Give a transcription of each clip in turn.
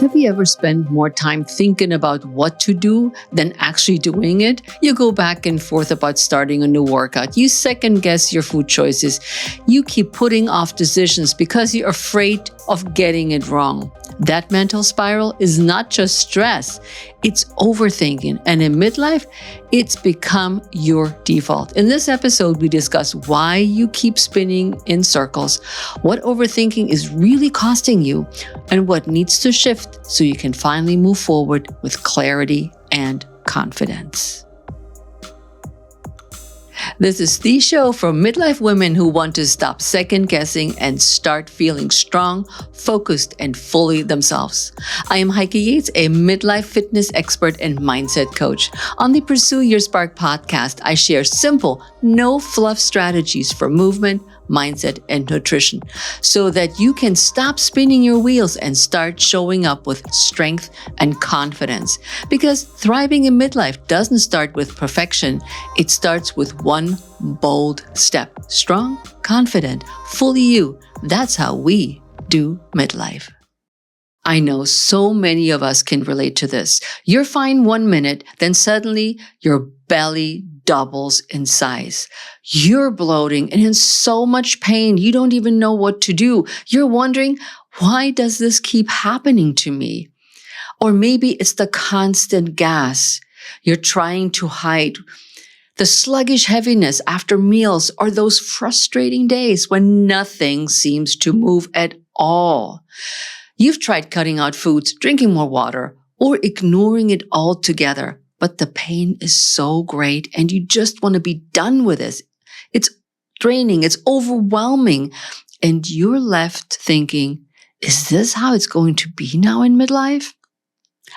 Have you ever spent more time thinking about what to do than actually doing it? You go back and forth about starting a new workout. You second guess your food choices. You keep putting off decisions because you're afraid of getting it wrong. That mental spiral is not just stress, it's overthinking. And in midlife, it's become your default. In this episode, we discuss why you keep spinning in circles, what overthinking is really costing you, and what needs to shift so you can finally move forward with clarity and confidence. This is the show for midlife women who want to stop second guessing and start feeling strong, focused, and fully themselves. I am Heike Yates, a midlife fitness expert and mindset coach. On the Pursue Your Spark podcast, I share simple, no fluff strategies for movement, mindset, and nutrition so that you can stop spinning your wheels and start showing up with strength and confidence. Because thriving in midlife doesn't start with perfection. It starts with one bold step. Strong, confident, fully you. That's how we do midlife. I know so many of us can relate to this. You're fine 1 minute, then suddenly your belly doubles in size. You're bloating and in so much pain, you don't even know what to do. You're wondering, why does this keep happening to me? Or maybe it's the constant gas you're trying to hide, the sluggish heaviness after meals, or those frustrating days when nothing seems to move at all. You've tried cutting out foods, drinking more water, or ignoring it altogether, but the pain is so great and you just want to be done with this. It's draining, it's overwhelming, and you're left thinking, is this how it's going to be now in midlife?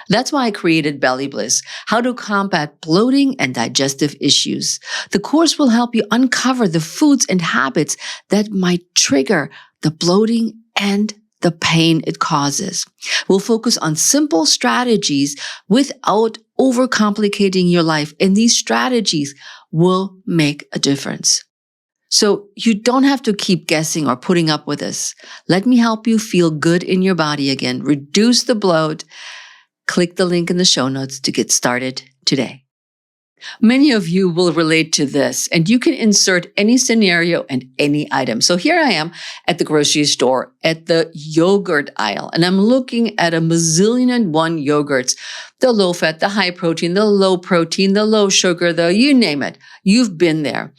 That's why I created Belly Bliss, how to combat bloating and digestive issues. The course will help you uncover the foods and habits that might trigger the bloating and the pain it causes. We'll focus on simple strategies without overcomplicating your life, and these strategies will make a difference. So you don't have to keep guessing or putting up with this. Let me help you feel good in your body again. Reduce the bloat. Click the link in the show notes to get started today. Many of you will relate to this, and you can insert any scenario and any item. So here I am at the grocery store at the yogurt aisle, and I'm looking at a bazillion and one yogurts, the low fat, the high protein, the low protein, the low sugar, you name it. You've been there.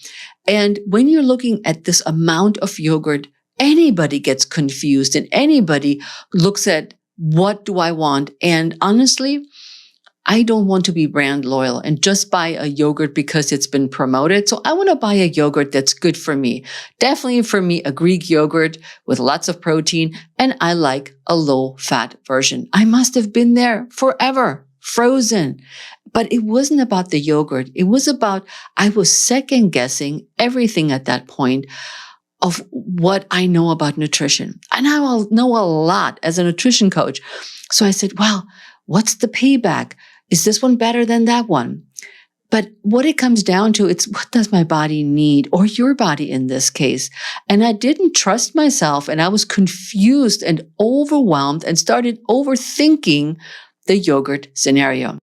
And when you're looking at this amount of yogurt, anybody gets confused and anybody looks at, what do I want? And honestly, I don't want to be brand loyal and just buy a yogurt because it's been promoted. So I want to buy a yogurt that's good for me. Definitely for me, a Greek yogurt with lots of protein. And I like a low fat version. I must have been there forever, frozen. But it wasn't about the yogurt. It was about, I was second guessing everything at that point of what I know about nutrition. And I know a lot as a nutrition coach. So I said, well, what's the payback? Is this one better than that one? But what it comes down to, it's what does my body need, or your body in this case? And I didn't trust myself, and I was confused and overwhelmed and started overthinking the yogurt scenario.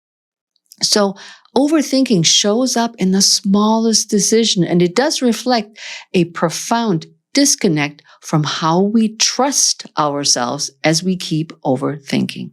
So overthinking shows up in the smallest decision, and it does reflect a profound disconnect from how we trust ourselves as we keep overthinking.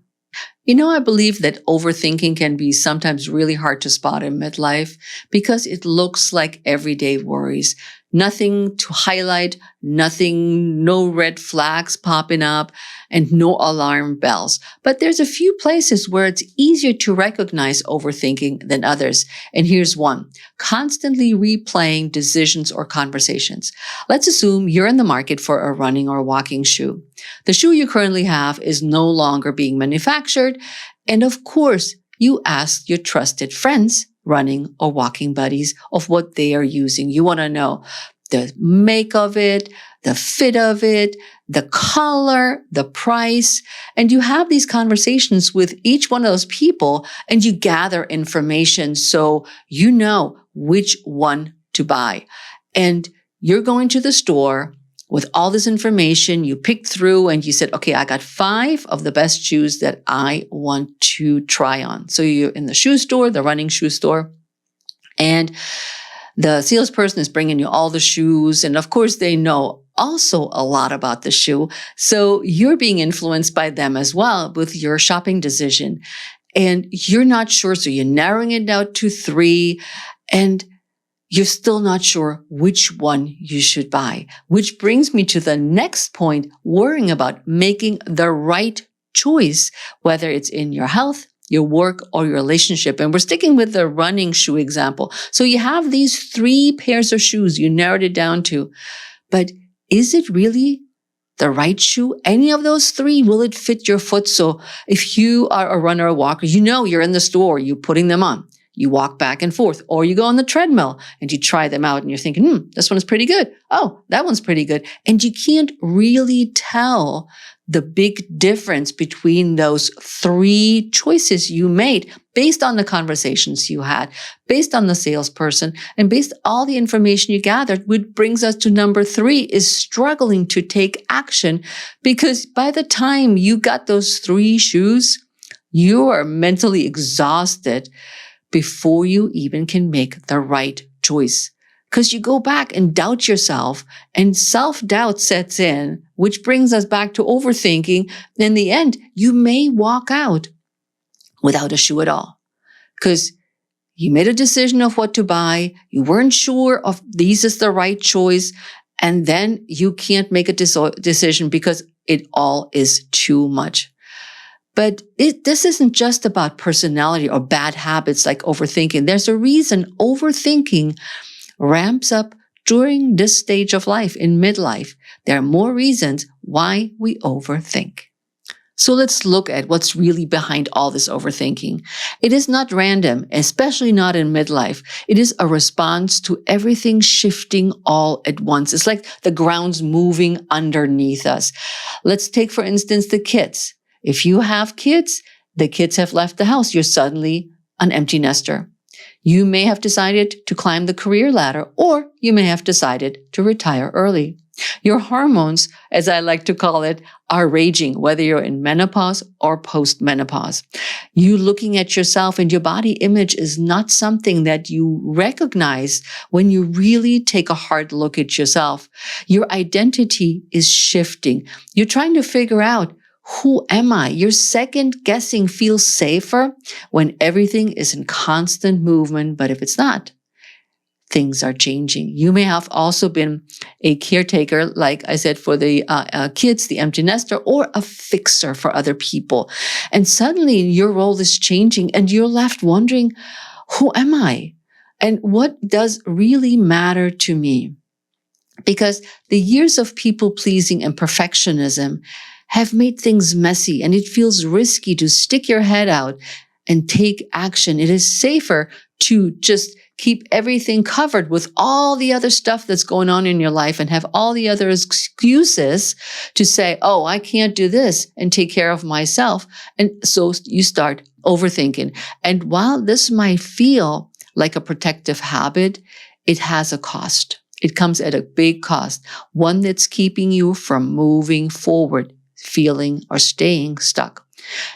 I believe that overthinking can be sometimes really hard to spot in midlife because it looks like everyday worries. Nothing to highlight, no red flags popping up, and no alarm bells. But there's a few places where it's easier to recognize overthinking than others. And here's one: constantly replaying decisions or conversations. Let's assume you're in the market for a running or walking shoe. The shoe you currently have is no longer being manufactured. And of course, you ask your trusted friends, running or walking buddies, of what they are using. You want to know the make of it, the fit of it, the color, the price. And you have these conversations with each one of those people and you gather information so you know which one to buy. And you're going to the store with all this information, you picked through and you said, okay, I got 5 of the best shoes that I want to try on. So you're in the shoe store, the running shoe store, and the salesperson is bringing you all the shoes. And of course, they know also a lot about the shoe. So you're being influenced by them as well with your shopping decision. And you're not sure. So you're narrowing it down to 3. And you're still not sure which one you should buy, which brings me to the next point, worrying about making the right choice, whether it's in your health, your work, or your relationship. And we're sticking with the running shoe example. So you have these 3 pairs of shoes you narrowed it down to, but is it really the right shoe? Any of those 3, will it fit your foot? So if you are a runner or walker, you're in the store, you're putting them on. You walk back and forth, or you go on the treadmill and you try them out and you're thinking, this one's pretty good. Oh, that one's pretty good. And you can't really tell the big difference between those 3 choices you made based on the conversations you had, based on the salesperson, and based on all the information you gathered, which brings us to number 3 is struggling to take action, because by the time you got those 3 shoes, you are mentally exhausted before you even can make the right choice. Because you go back and doubt yourself, and self-doubt sets in, which brings us back to overthinking. In the end, you may walk out without a shoe at all. Because you made a decision of what to buy, you weren't sure of this is the right choice, and then you can't make a decision because it all is too much. But this isn't just about personality or bad habits like overthinking. There's a reason overthinking ramps up during this stage of life, in midlife. There are more reasons why we overthink. So let's look at what's really behind all this overthinking. It is not random, especially not in midlife. It is a response to everything shifting all at once. It's like the ground's moving underneath us. Let's take, for instance, the kids. If you have kids, the kids have left the house. You're suddenly an empty nester. You may have decided to climb the career ladder, or you may have decided to retire early. Your hormones, as I like to call it, are raging, whether you're in menopause or post-menopause. You looking at yourself and your body image is not something that you recognize when you really take a hard look at yourself. Your identity is shifting. You're trying to figure out, who am I? Your second guessing feels safer when everything is in constant movement, but if it's not, things are changing. You may have also been a caretaker, like I said, for the kids, the empty nester, or a fixer for other people. And suddenly your role is changing and you're left wondering, who am I? And what does really matter to me? Because the years of people pleasing and perfectionism have made things messy, and it feels risky to stick your head out and take action. It is safer to just keep everything covered with all the other stuff that's going on in your life and have all the other excuses to say, oh, I can't do this and take care of myself. And so you start overthinking. And while this might feel like a protective habit, it has a cost. It comes at a big cost, one that's keeping you from moving forward, feeling or staying stuck.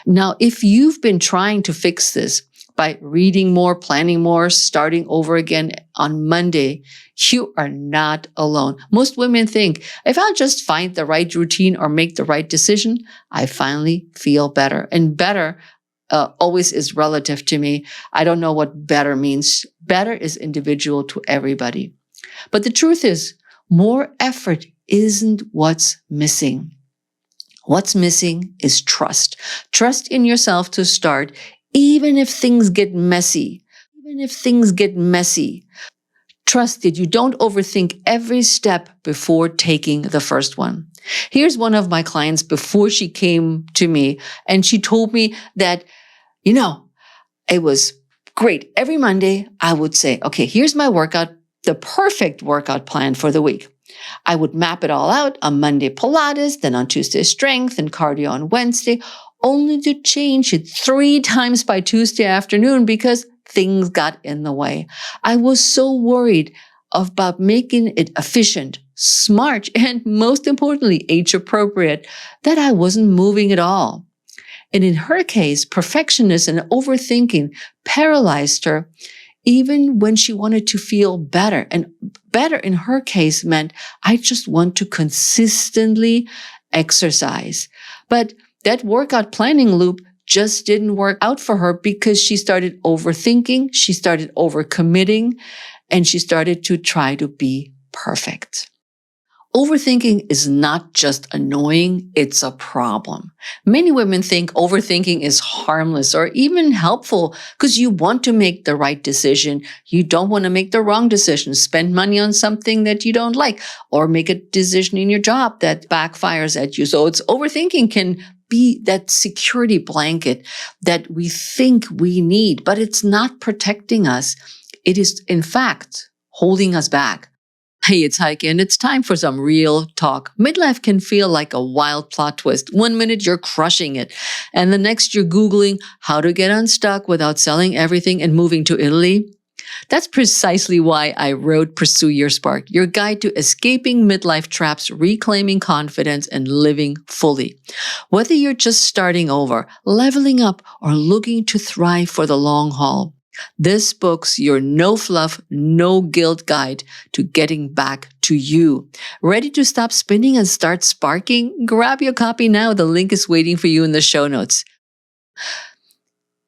Now, if you've been trying to fix this by reading more, planning more, starting over again on Monday, you are not alone. Most women think, if I'll just find the right routine or make the right decision, I finally feel better. And better always is relative to me. I don't know what better means. Better is individual to everybody. But the truth is, more effort isn't what's missing. What's missing is trust. Trust in yourself to start, even if things get messy. Trust that you don't overthink every step before taking the first one. Here's one of my clients before she came to me, and she told me that, it was great. Every Monday, I would say, okay, here's my workout, the perfect workout plan for the week. I would map it all out. On Monday, Pilates, then on Tuesday, strength and cardio on Wednesday, only to change it 3 times by Tuesday afternoon because things got in the way. I was so worried about making it efficient, smart, and most importantly, age appropriate, that I wasn't moving at all. And in her case, perfectionism and overthinking paralyzed her even when she wanted to feel better. And better in her case meant, I just want to consistently exercise. But that workout planning loop just didn't work out for her because she started overthinking, she started overcommitting, and she started to try to be perfect. Overthinking is not just annoying, it's a problem. Many women think overthinking is harmless or even helpful because you want to make the right decision. You don't want to make the wrong decision, spend money on something that you don't like, or make a decision in your job that backfires at you. So overthinking can be that security blanket that we think we need, but it's not protecting us. It is, in fact, holding us back. Hey, it's Heike, and it's time for some real talk. Midlife can feel like a wild plot twist. One minute you're crushing it, and the next you're Googling how to get unstuck without selling everything and moving to Italy. That's precisely why I wrote Pursue Your Spark, your guide to escaping midlife traps, reclaiming confidence, and living fully. Whether you're just starting over, leveling up, or looking to thrive for the long haul, this book's your no fluff, no guilt guide to getting back to you. Ready to stop spinning and start sparking? Grab your copy now. The link is waiting for you in the show notes.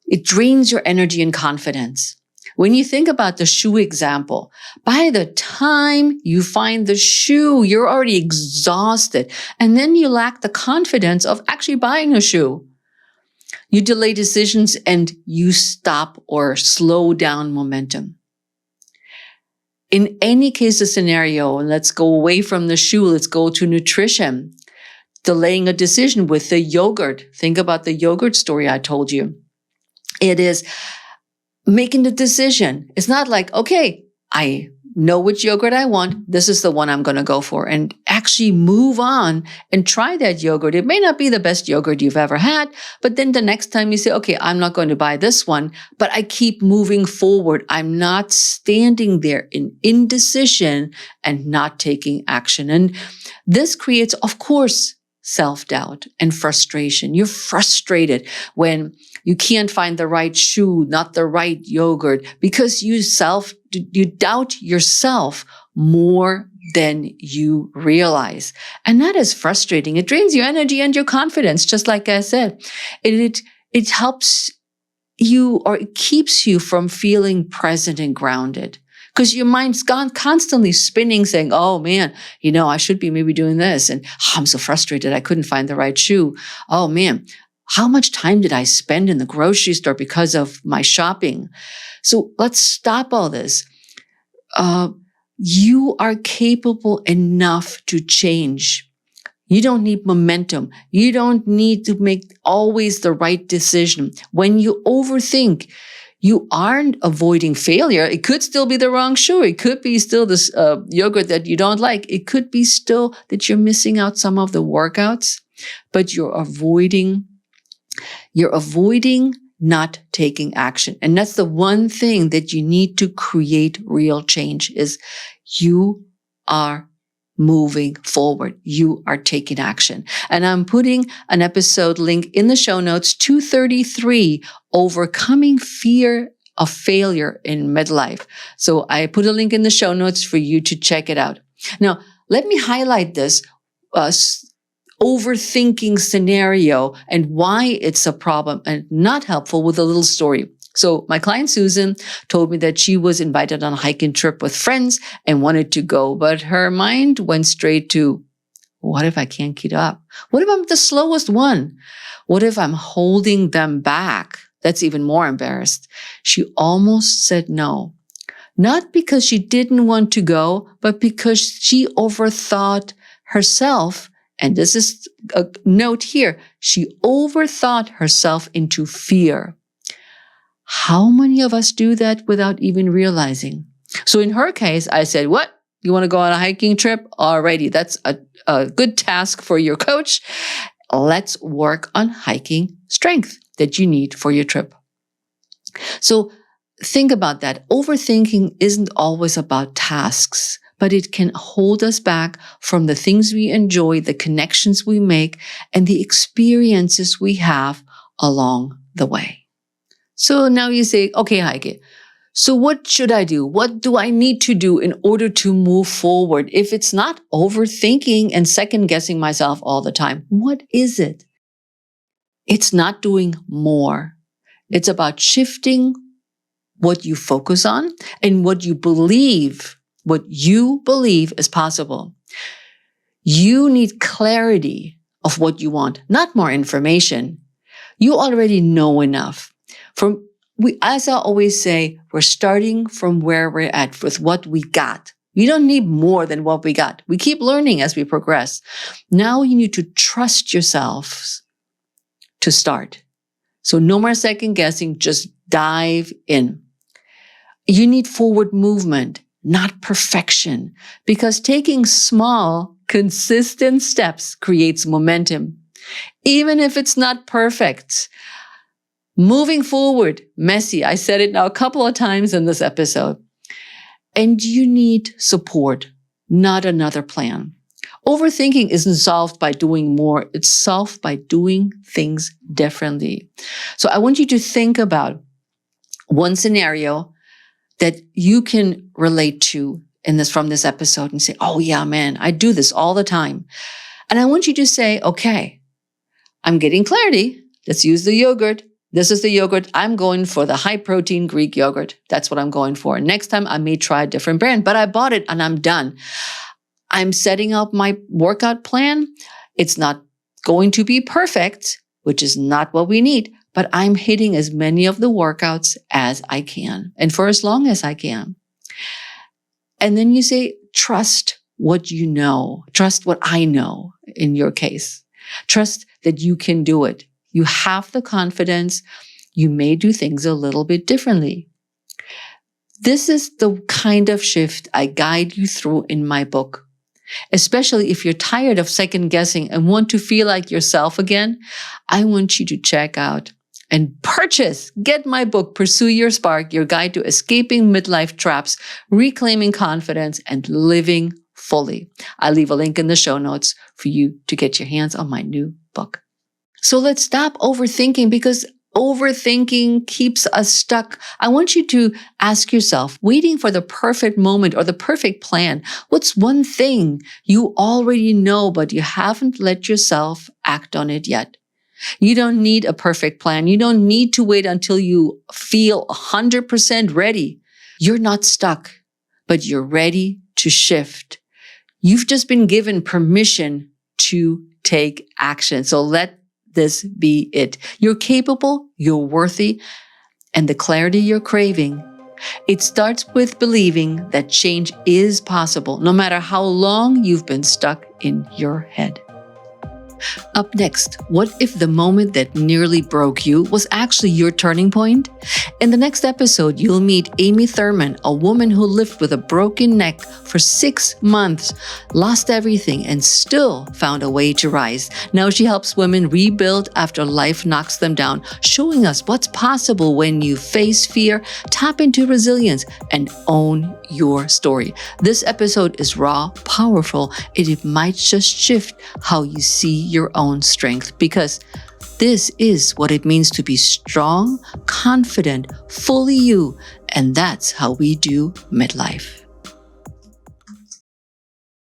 It drains your energy and confidence. When you think about the shoe example, by the time you find the shoe, you're already exhausted, and then you lack the confidence of actually buying a shoe. You delay decisions and you stop or slow down momentum. In any case of scenario, and let's go away from the shoe, let's go to nutrition. Delaying a decision with the yogurt. Think about the yogurt story I told you. It is making the decision. It's not like, okay, I know which yogurt I want. This is the one I'm going to go for, and actually move on and try that yogurt. It may not be the best yogurt you've ever had, but then the next time you say, okay, I'm not going to buy this one, but I keep moving forward. I'm not standing there in indecision and not taking action. And this creates, of course, self-doubt and frustration. You're frustrated when you can't find the right shoe, not the right yogurt, because you doubt yourself more than you realize. And that is frustrating. It drains your energy and your confidence, just like I said. It helps you, or it keeps you from feeling present and grounded. Because your mind's gone constantly spinning, saying, oh man, I should be maybe doing this. And I'm so frustrated. I couldn't find the right shoe. Oh man, how much time did I spend in the grocery store because of my shopping? So let's stop all this. You are capable enough to change. You don't need momentum. You don't need to make always the right decision. When you overthink, you aren't avoiding failure. It could still be the wrong shoe. It could be still this yogurt that you don't like. It could be still that you're missing out some of the workouts, but you're avoiding not taking action. And that's the one thing that you need to create real change is you are moving forward. You are taking action. And I'm putting an episode link in the show notes, 233, Overcoming Fear of Failure in Midlife. So I put a link in the show notes for you to check it out. Now, let me highlight this overthinking scenario and why it's a problem and not helpful with a little story. So my client Susan told me that she was invited on a hiking trip with friends and wanted to go, but her mind went straight to, what if I can't keep up? What if I'm the slowest one? What if I'm holding them back? That's even more embarrassed. She almost said no, not because she didn't want to go, but because she overthought herself. And this is a note here. She overthought herself into fear. How many of us do that without even realizing? So in her case, I said, what? You want to go on a hiking trip? Alrighty, that's a good task for your coach. Let's work on hiking strength that you need for your trip. So think about that. Overthinking isn't always about tasks, but it can hold us back from the things we enjoy, the connections we make, and the experiences we have along the way. So now you say, okay, Heike, so what should I do? What do I need to do in order to move forward? If it's not overthinking and second guessing myself all the time, what is it? It's not doing more. It's about shifting what you focus on and what you believe is possible. You need clarity of what you want, not more information. You already know enough. As I always say, we're starting from where we're at with what we got. You don't need more than what we got. We keep learning as we progress. Now you need to trust yourselves to start. So no more second guessing, just dive in. You need forward movement, not perfection, because taking small, consistent steps creates momentum. Even if it's not perfect, moving forward, messy. I said it now a couple of times in this episode. And you need support, not another plan. Overthinking isn't solved by doing more. It's solved by doing things differently. So I want you to think about one scenario that you can relate to from this episode and say, oh yeah, man, I do this all the time. And I want you to say, okay, I'm getting clarity. Let's use the yogurt. This is the yogurt. I'm going for the high protein Greek yogurt. That's what I'm going for. Next time I may try a different brand, but I bought it and I'm done. I'm setting up my workout plan. It's not going to be perfect, which is not what we need, but I'm hitting as many of the workouts as I can and for as long as I can. And then you say, trust what you know. Trust what I know in your case. Trust that you can do it. You have the confidence. You may do things a little bit differently. This is the kind of shift I guide you through in my book. Especially if you're tired of second guessing and want to feel like yourself again, I want you to check out and get my book, Pursue Your Spark, your guide to escaping midlife traps, reclaiming confidence, and living fully. I'll leave a link in the show notes for you to get your hands on my new book. So let's stop overthinking, because overthinking keeps us stuck. I want you to ask yourself, waiting for the perfect moment or the perfect plan, what's one thing you already know, but you haven't let yourself act on it yet? You don't need a perfect plan. You don't need to wait until you feel 100% ready. You're not stuck, but you're ready to shift. You've just been given permission to take action. So let this be it. You're capable, you're worthy, and the clarity you're craving. It starts with believing that change is possible, no matter how long you've been stuck in your head. Up next, what if the moment that nearly broke you was actually your turning point? In the next episode, you'll meet Amy Thurman, a woman who lived with a broken neck for 6 months, lost everything, and still found a way to rise. Now she helps women rebuild after life knocks them down, showing us what's possible when you face fear, tap into resilience, and own your story. This episode is raw, powerful, and it might just shift how you see your own strength, because this is what it means to be strong, confident, fully you, and that's how we do midlife.